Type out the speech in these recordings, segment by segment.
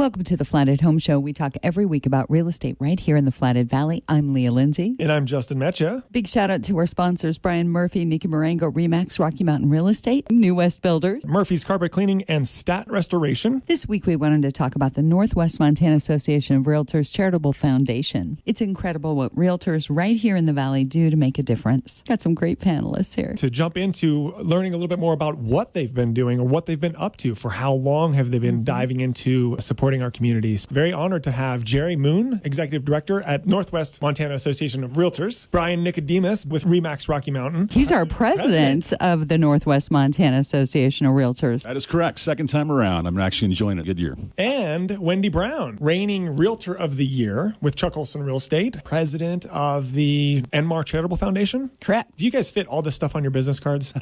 Welcome to the Flathead Home Show. We talk every week about real estate right here in the Flathead Valley. I'm Leah Lindsay. And I'm Justin Meccia. Big shout out to our sponsors, Brian Murphy, Nikki Marengo, Remax, Rocky Mountain Real Estate, New West Builders, Murphy's Carpet Cleaning, and Stat Restoration. This week we wanted to talk about the Northwest Montana Association of Realtors Charitable Foundation. It's incredible what realtors right here in the Valley do to make a difference. Got some great panelists here. To jump into learning a little bit more about what they've been doing or what they've been up to, for how long have they been diving into supporting our communities. Very honored to have Jeri Moon, Executive Director at Northwest Montana Association of Realtors, Brian Nicodemus with Remax Rocky Mountain. He's our president of the Northwest Montana Association of Realtors. That is correct. Second time around. I'm actually enjoying a good year. And Wendy Brown, reigning Realtor of the Year with Chuck Olson Real Estate, president of the NMAR Charitable Foundation. Correct. Do you guys fit all this stuff on your business cards?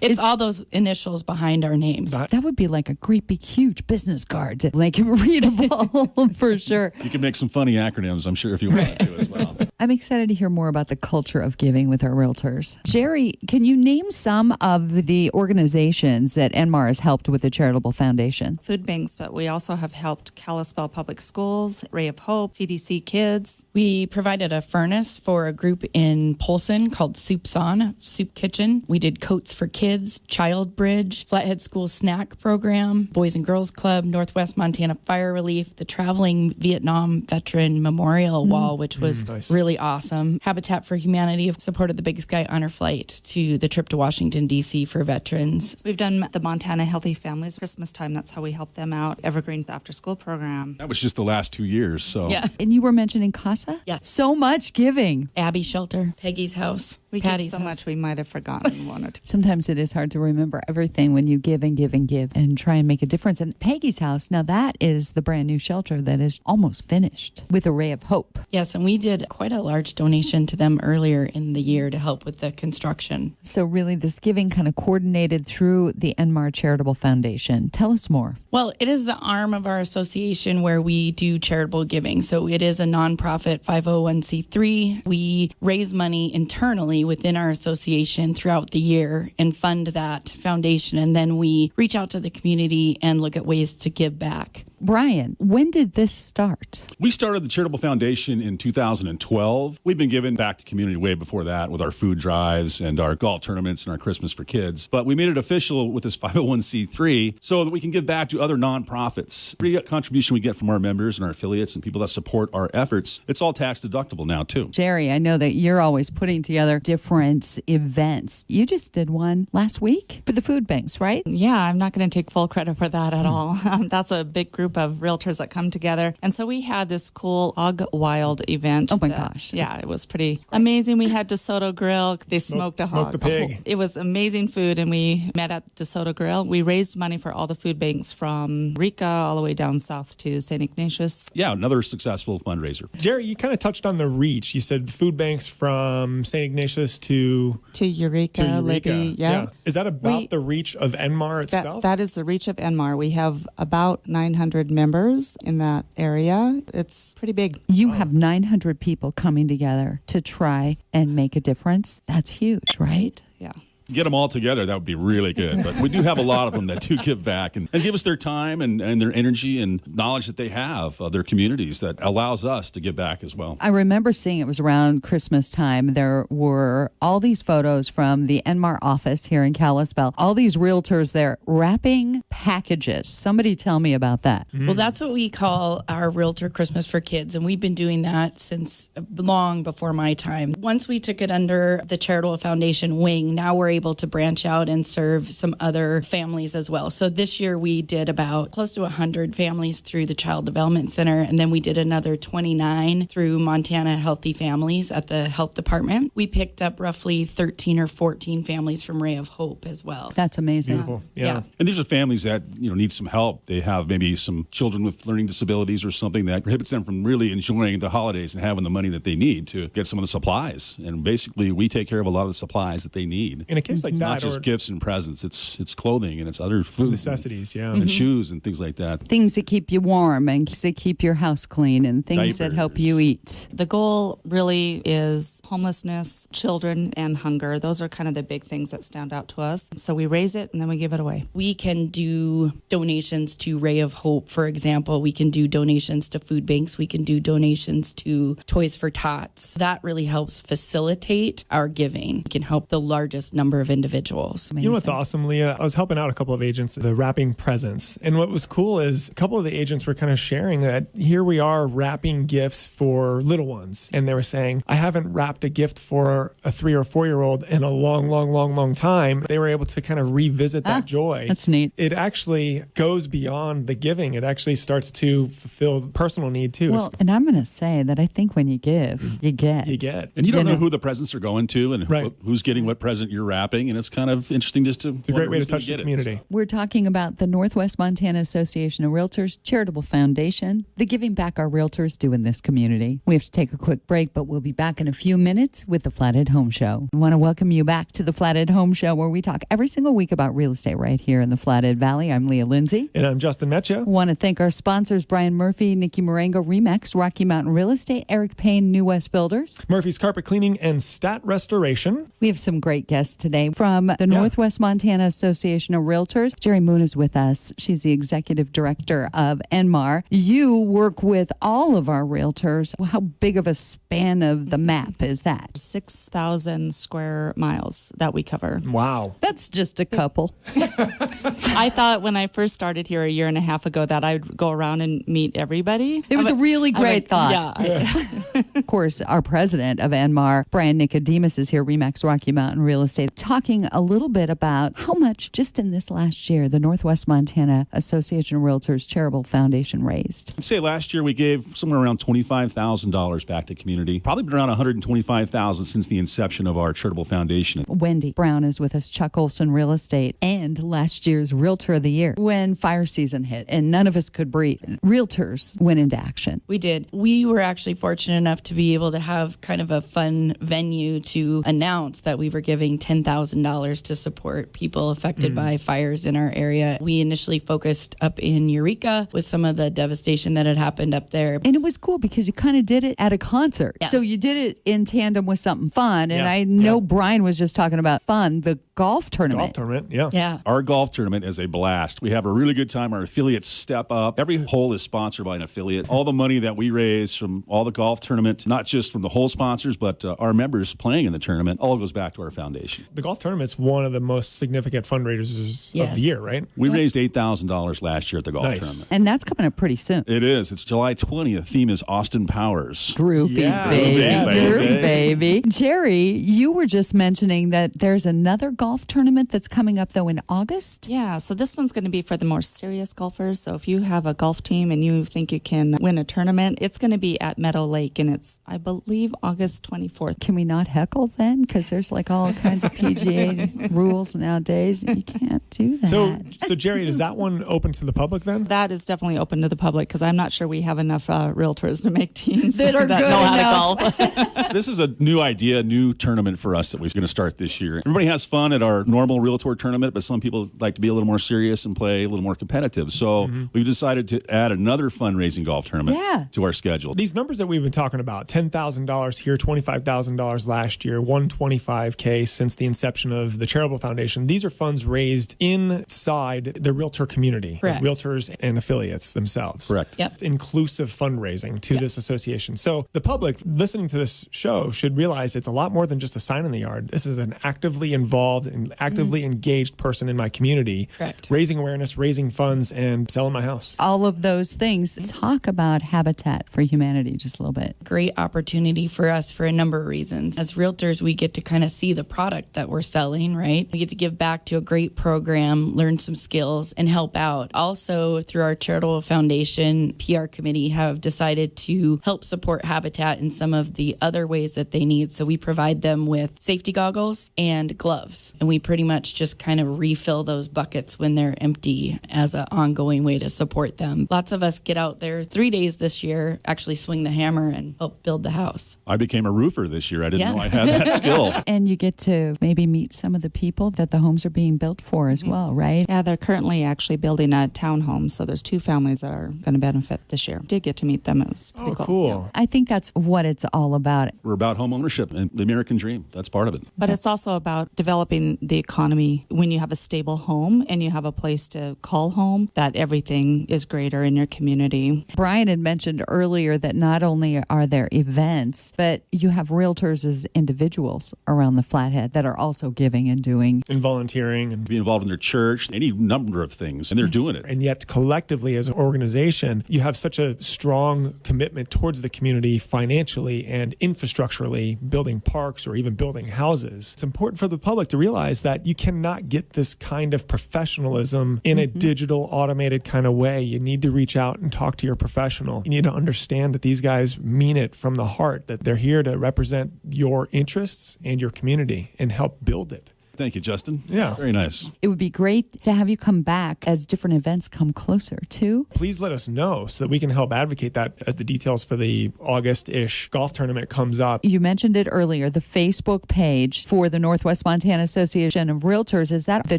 It's all those initials behind our names. That would be like a great big huge business card to make it readable for sure. You can make some funny acronyms, I'm sure, if you want to as well. I'm excited to hear more about the culture of giving with our realtors. Jeri, can you name some of the organizations that NMAR has helped with the Charitable Foundation? Food banks, but we also have helped Kalispell Public Schools, Ray of Hope, CDC Kids. We provided a furnace for a group in Polson called Soup's On, Soup Kitchen. We did coats for kids, Child Bridge, Flathead School Snack Program, Boys and Girls Club, Northwest Montana Fire Relief, the Traveling Vietnam Veteran Memorial Wall, which was nice. really awesome. Habitat for Humanity supported the Big Sky Honor Flight to the trip to Washington, D.C. for veterans. We've done the Montana Healthy Families Christmas time. That's how we help them out. Evergreen After School Program. That was just the last 2 years, so. Yeah. And you were mentioning CASA? Yeah. So much giving. Abby Shelter, Peggy's House, We give Patty's so House. much we might have forgotten one or two. Sometimes it is hard to remember everything when you give and give and give and try and make a difference. And Peggy's House, now that is the brand new shelter that is almost finished with a Ray of Hope. Yes, and we did quite a large donation to them earlier in the year to help with the construction. So really this giving kind of coordinated through the NMAR Charitable Foundation. Tell us more. Well, it is the arm of our association where we do charitable giving. So it is a nonprofit 501c3. We raise money internally within our association throughout the year and fund that foundation. And then we reach out to the community and look at ways to give back. Brian, when did this start? We started the Charitable Foundation in 2012. We've been giving back to community way before that with our food drives and our golf tournaments and our Christmas for Kids. But we made it official with this 501c3 so that we can give back to other nonprofits. Every contribution we get from our members and our affiliates and people that support our efforts, it's all tax deductible now too. Jeri, I know that you're always putting together different events. You just did one last week for the food banks, right? Yeah, I'm not going to take full credit for that at all. That's a big group of realtors that come together. And so we had this cool Ugg Wild event. Oh my gosh. Yeah, it was pretty amazing. We had DeSoto Grill. They smoked a hog. the pig. It was amazing food, and we met at DeSoto Grill. We raised money for all the food banks from Rica all the way down south to St. Ignatius. Yeah, another successful fundraiser. Jeri, you kind of touched on the reach. You said food banks from St. Ignatius to Eureka. Libby. Yeah. Is that about the reach of NMAR itself? That is the reach of NMAR. We have about 900 members in that area. It's pretty big. You have 900 people coming together to try and make a difference. That's huge, right? Yeah. Get them all together, that would be really good. But we do have a lot of them that do give back and give us their time and their energy and knowledge that they have of their communities that allows us to give back as well. I remember seeing it was around Christmas time. There were all these photos from the NMAR office here in Kalispell. All these realtors there wrapping packages. Somebody tell me about that. Well, that's what we call our Realtor Christmas for Kids, and we've been doing that since long before my time. Once we took it under the Charitable Foundation wing, now we're able to branch out and serve some other families as well. So this year we did about close to 100 families through the Child Development Center, and then we did another 29 through Montana Healthy Families at the Health Department. We picked up roughly 13 or 14 families from Ray of Hope as well. That's amazing. Beautiful. Yeah. And these are families that need some help. They have maybe some children with learning disabilities or something that prohibits them from really enjoying the holidays and having the money that they need to get some of the supplies. And basically, we take care of a lot of the supplies that they need. In a case like that, Not just or gifts and presents. It's clothing and it's other food. necessities, yeah. And shoes and things like that. Things that keep you warm and that keep your house clean and things that help Diapers. you eat. The goal really is homelessness, children, and hunger. Those are kind of the big things that stand out to us. So we raise it and then we give it away. We can do donations to Ray of Hope, for example. We can do donations to food banks. We can do donations to Toys for Tots. That really helps facilitate our giving. We can help the largest number of individuals. You know what's awesome, Leah? I was helping out a couple of agents, the wrapping presents. And what was cool is a couple of the agents were kind of sharing that here we are wrapping gifts for little ones. And they were saying, I haven't wrapped a gift for a 3 or 4 year old in a long time. They were able to kind of revisit that joy. That's neat. It actually goes beyond the giving. It actually starts to fulfill the personal need too. Well, and I'm going to say that I think when you give, you get. You get. And you don't know who the presents are going to and Right. who's getting what present you're wrapping. And it's kind of interesting just to. It's a great way to touch the community. We're talking about the Northwest Montana Association of Realtors Charitable Foundation, the giving back our realtors do in this community. We have to take a quick break, but we'll be back in a few minutes with the Flathead Home Show. I want to welcome you back to the Flathead Home Show, where we talk every single week about real estate right here in the Flathead Valley. I'm Leah Lindsay. And I'm Justin Meccia. Want to thank our sponsors, Brian Murphy, Nikki Marengo, Remax, Rocky Mountain Real Estate, Eric Payne, New West Builders, Murphy's Carpet Cleaning and Stat Restoration. We have some great guests today from the Northwest Montana Association of Realtors. Jeri Moon is with us. She's the executive director of NMAR. You work with all of our realtors. How big of a span of the map is that? 6,000 square miles that we cover. Wow. That's just a couple. I thought when I first started here a year and a half ago that I'd go around and meet everybody. It was a really great thought. Yeah. Of course, our president of NMAR, Brian Nicodemus, is here, Remax Rocky Mountain Real Estate, talking a little bit about how much just in this last year the Northwest Montana Association of Realtors Charitable Foundation raised. I'd say last year we gave somewhere around $25,000 back to community. Probably been around $125,000 since the inception of our charitable foundation. Wendy Brown is with us, Chuck Olson Real Estate, and last year's Realtor of the Year. When fire season hit and none of us could breathe, realtors went into action. We did. We were actually fortunate enough to be able to have kind of a fun venue to announce that we were giving $10,000 to support people affected by fires in our area. We initially focused up in Eureka with some of the devastation that had happened up there. And it was cool because you kind of did it at a concert. Yeah. So you did it in tandem with something fun. And Yeah. I know Brian was just talking about fun, the golf tournament. Golf tournament, yeah. Yeah. Our golf tournament is a blast. We have a really good time. Our affiliates step up. Every hole is sponsored by an affiliate. All the money that we raise from all the golf tournament, not just from the hole sponsors, but our members playing in the tournament, all goes back to our foundation. The golf tournament's one of the most significant fundraisers of Yes. the year, right? We raised $8,000 last year at the golf Nice. tournament. And that's coming up pretty soon. It is. It's July 20th. Theme is Austin Powers. Groovy, Yeah. baby. Yeah, baby. Groovy, baby. Jeri, you were just mentioning that there's another golf tournament that's coming up, though, in August. Yeah, so this one's going to be for the more serious golfers. So if you have a golf team and you think you can win a tournament, it's going to be at Meadow Lake, and it's, I believe, August 24th. Can we not heckle then? Because there's like all kinds of PGA rules nowadays. You can't do that. So Jeri, is that one open to the public then? That is definitely open to the public because I'm not sure we have enough realtors to make teams That are good know enough. how to golf. This is a new idea, new tournament for us that we're going to start this year. Everybody has fun at our normal Realtor tournament, but some people like to be a little more serious and play a little more competitive. So we've decided to add another fundraising golf tournament to our schedule. These numbers that we've been talking about, $10,000 here, $25,000 last year, $125K since the inception of the Charitable Foundation. These are funds raised inside the realtor community, Correct. realtors and affiliates themselves. Correct. Yep. It's inclusive fundraising to this association. So the public listening to this show should realize it's a lot more than just a sign in the yard. This is an actively involved and actively engaged person in my community, Correct. raising awareness, raising funds, and selling my house. all of those things. Talk about Habitat for Humanity just a little bit. Great opportunity for us for a number of reasons. As realtors, we get to kind of see the product that we're selling, right? We get to give back to a great program, learn some skills, and help out. Also, through our charitable foundation, PR committee have decided to help support Habitat in some of the other ways that they need. So we provide them with safety goggles and gloves. and we pretty much just kind of refill those buckets when they're empty as an ongoing way to support them. Lots of us get out there 3 days this year, actually swing the hammer and help build the house. I became a roofer this year. I didn't know I had that skill. And you get to maybe meet some of the people that the homes are being built for as well, right? Yeah, they're currently actually building a townhome, so there's 2 families that are going to benefit this year. Did get to meet them. It was pretty Cool. Yeah. I think that's what it's all about. We're about home ownership and the American dream. That's part of it. But it's also about developing the economy. When you have a stable home and you have a place to call home, that everything is greater in your community. Brian had mentioned earlier that not only are there events, but you have realtors as individuals around the Flathead that are also giving and doing. And volunteering and Be involved in their church, any number of things, and they're doing it. and yet collectively as an organization, you have such a strong commitment towards the community financially and infrastructurally, building parks or even building houses. It's important for the public to realize that you cannot get this kind of professionalism in a digital, automated kind of way. You need to reach out and talk to your professional. You need to understand that these guys mean it from the heart, that they're here to represent your interests and your community and help build it. Thank you, Justin. Yeah. Very nice. It would be great to have you come back as different events come closer too. Please let us know so that we can help advocate that as the details for the August-ish golf tournament comes up. You mentioned it earlier, the Facebook page for the Northwest Montana Association of Realtors. Is that the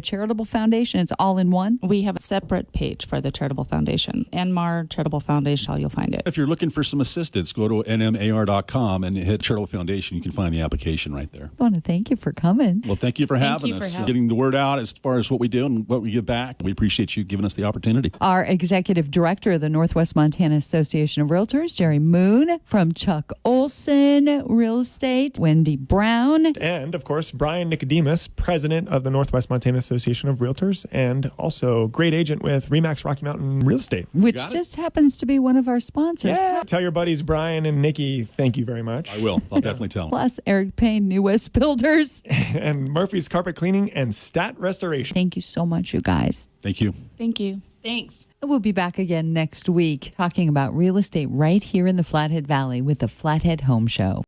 Charitable Foundation? It's all in one? We have a separate page for the Charitable Foundation. NMAR, Charitable Foundation, you'll find it. If you're looking for some assistance, go to NMAR.com and hit Charitable Foundation. You can find the application right there. I want to thank you for coming. Well, thank you for having you for us, having- getting the word out as far as what we do and what we give back. We appreciate you giving us the opportunity. Our executive director of the Northwest Montana Association of Realtors, Jeri Moon, from Chuck Olson Real Estate, Wendy Brown. And, of course, Brian Nicodemus, president of the Northwest Montana Association of Realtors and also great agent with RE/MAX Rocky Mountain Real Estate. Which Got it. just happens to be one of our sponsors. Yeah. Tell your buddies, Brian and Nikki, thank you very much. I will. I'll definitely tell them. Plus, Eric Payne, New West Builders. And Murphy's Carpet Cleaning and Stat Restoration. Thank you so much, you guys. Thank you. Thank you. Thanks. We'll be back again next week talking about real estate right here in the Flathead Valley with the Flathead Home Show.